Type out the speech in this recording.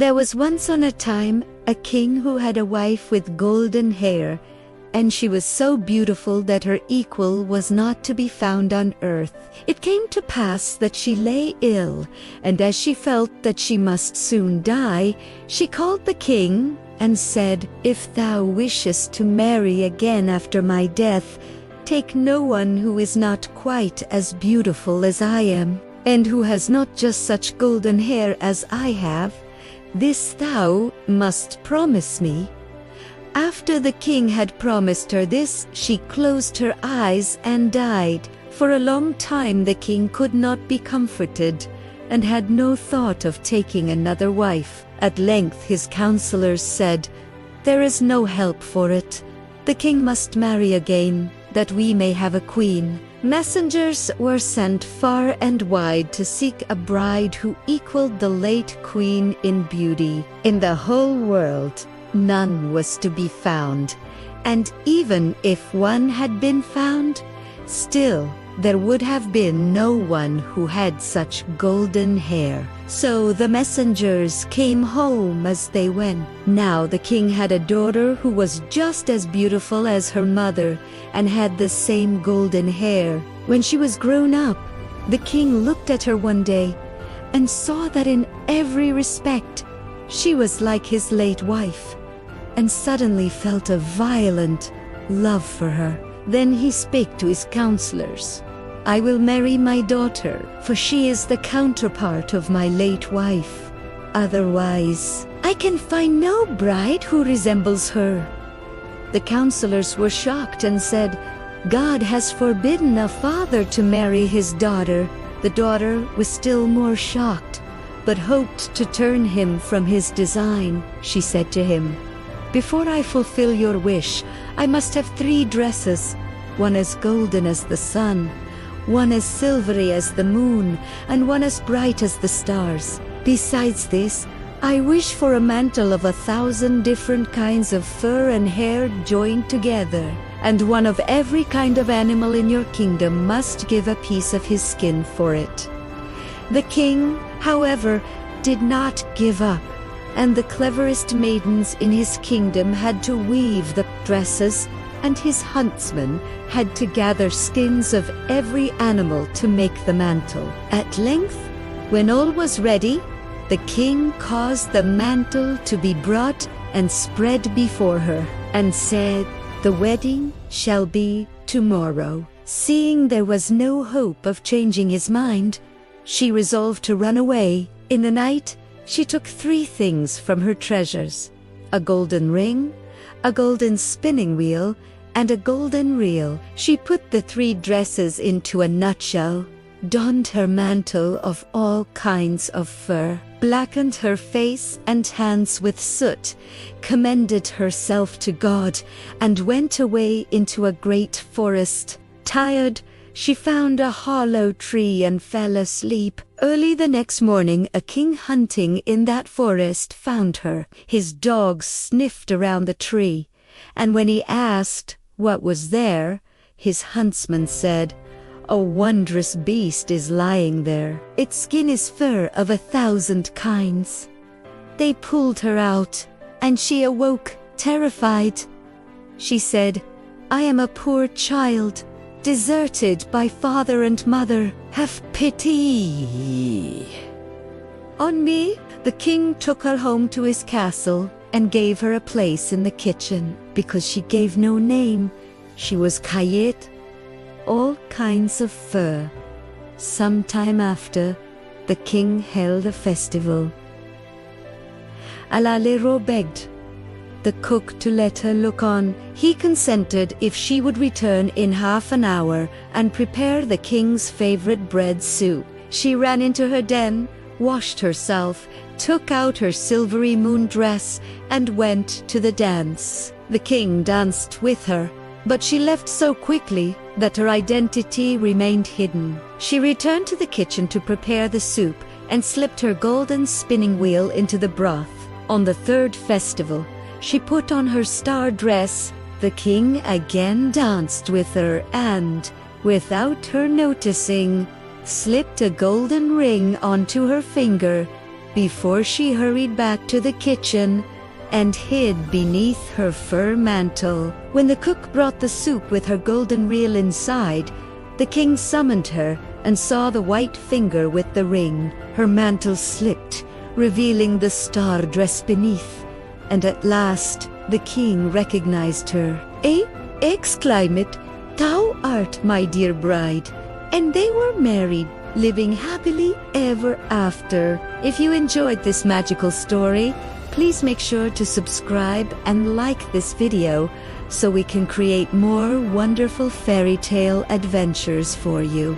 There was once on a time a king who had a wife with golden hair, and she was so beautiful that her equal was not to be found on earth. It came to pass that she lay ill, and as she felt that she must soon die, she called the king and said, "If thou wishest to marry again after my death, take no one who is not quite as beautiful as I am, and who has not just such golden hair as I have. This thou must promise me." After the king had promised her this, she closed her eyes and died. For a long time the king could not be comforted, and had no thought of taking another wife. At length his counselors said, "There is no help for it. The king must marry again, that we may have a queen." Messengers were sent far and wide to seek a bride who equaled the late queen in beauty. In the whole world, none was to be found, and even if one had been found, still there would have been no one who had such golden hair. So the messengers came home as they went. Now the king had a daughter who was just as beautiful as her mother, and had the same golden hair. When she was grown up, the king looked at her one day, and saw that in every respect she was like his late wife, and suddenly felt a violent love for her. Then he spake to his counselors, "I will marry my daughter, for she is the counterpart of my late wife. Otherwise, I can find no bride who resembles her." The counselors were shocked and said, "God has forbidden a father to marry his daughter." The daughter was still more shocked, but hoped to turn him from his design. She said to him, "Before I fulfill your wish, I must have 3 dresses, one as golden as the sun, one as silvery as the moon, and one as bright as the stars. Besides this, I wish for a mantle of 1,000 different kinds of fur and hair joined together, and one of every kind of animal in your kingdom must give a piece of his skin for it." The king, however, did not give up, and the cleverest maidens in his kingdom had to weave the dresses, and his huntsmen had to gather skins of every animal to make the mantle. At length, when all was ready, the king caused the mantle to be brought and spread before her, and said, "The wedding shall be tomorrow." Seeing there was no hope of changing his mind, she resolved to run away. In the night, she took 3 things from her treasures: a golden ring, a golden spinning wheel, and a golden reel. She put the 3 dresses into a nutshell, donned her mantle of all kinds of fur, blackened her face and hands with soot, commended herself to God, and went away into a great forest. Tired, she found a hollow tree and fell asleep. Early the next morning, a king hunting in that forest found her. His dogs sniffed around the tree, and when he asked what was there, his huntsman said, "A wondrous beast is lying there. Its skin is fur of 1,000 kinds." They pulled her out, and she awoke, terrified. She said, "I am a poor child, deserted by father and mother. Have pity on me." The king took her home to his castle and gave her a place in the kitchen. Because she gave no name, she was Kayet, all kinds of fur. Some time after, the king held a festival. Allerleirauh begged the cook to let her look on. He consented if she would return in half an hour and prepare the king's favorite bread soup. She ran into her den, washed herself, took out her silvery moon dress, and went to the dance. The king danced with her, but she left so quickly that her identity remained hidden. She returned to the kitchen to prepare the soup and slipped her golden spinning wheel into the broth. On the 3rd festival, she put on her star dress. The king again danced with her and, without her noticing, slipped a golden ring onto her finger before she hurried back to the kitchen and hid beneath her fur mantle. When the cook brought the soup with her golden reel inside, the king summoned her and saw the white finger with the ring. Her mantle slipped, revealing the star dress beneath, and at last the king recognized her. Exclaimed, "Thou art my dear bride," and they were married, living happily ever after. If you enjoyed this magical story, please make sure to subscribe and like this video so we can create more wonderful fairy tale adventures for you.